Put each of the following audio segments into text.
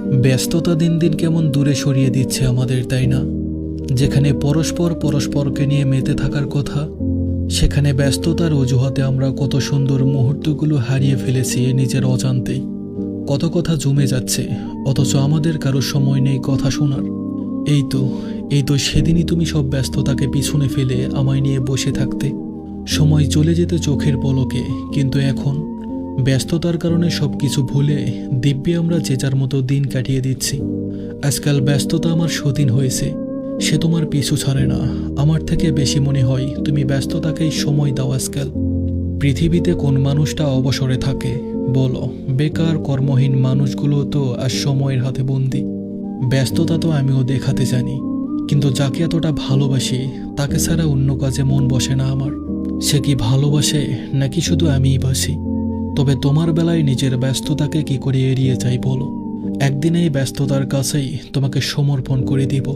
ব্যস্ততা দিন দিন কেমন দূরে সরিয়ে দিচ্ছে আমাদের, তাই না? যেখানে পরস্পর পরস্পরকে নিয়ে মেতে থাকার কথা, সেখানে ব্যস্ততার অজুহাতে আমরা কত সুন্দর মুহূর্তগুলো হারিয়ে ফেলেছি নিজের অজান্তেই। কত কথা জমে যাচ্ছে, অথচ আমাদের কারো সময় নেই কথা শোনার। এই তো সেদিনই তুমি সব ব্যস্ততাকে পিছনে ফেলে আমায় নিয়ে বসে থাকতে। সময় চলে যেতে চোখের পলকে, কিন্তু এখন ব্যস্ততার কারণে সব কিছু ভুলে দিব্যি আমরা যে যার মতো দিন কাটিয়ে দিচ্ছি। আজকাল ব্যস্ততা আমার সতীন হয়েছে, সে তোমার পিছু ছাড়ে না। আমার থেকে বেশি মনে হয় তুমি ব্যস্ততাকেই সময় দাও আজকাল। পৃথিবীতে কোন মানুষটা অবসরে থাকে বলো? বেকার কর্মহীন মানুষগুলো তো আর সময়ের হাতে বন্দি। ব্যস্ততা তো আমিও দেখাতে জানি, কিন্তু যাকে এতটা ভালোবাসি তাকে ছাড়া অন্য কাজে মন বসে না আমার। সে কি ভালোবাসে নাকি শুধু আমিই বাসি? তবে তোমার বেলায় নিজের ব্যস্ততাকে কি করে এড়িয়ে যাই বলো? একদিন এই ব্যস্ততার কাছেই তোমাকে সমর্পণ করে দিব।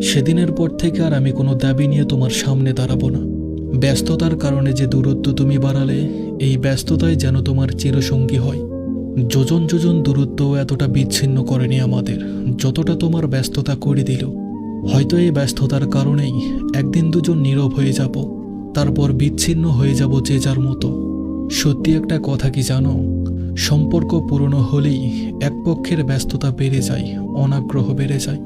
সেদিনের পর থেকে আর আমি কোনো দাবি নিয়ে তোমার সামনে দাঁড়াবো না। ব্যস্ততার কারণে যে দূরত্ব তুমি বাড়ালে, এই ব্যস্ততাই যেন তোমার চিরসঙ্গী হয়। যোজন যোজন দূরত্বও এতটা বিচ্ছিন্ন করেনি আমাদের, যতটা তোমার ব্যস্ততা করে দিল। হয়তো এই ব্যস্ততার কারণেই একদিন দুজন নীরব হয়ে যাব, তারপর বিচ্ছিন্ন হয়ে যাব যে যার মতো। সত্যি একটা কথা কি জানো? সম্পর্ক পুরনো হলেই এক পক্ষের ব্যস্ততা বেড়ে যায়, অনাগ্রহ বেড়ে যায়।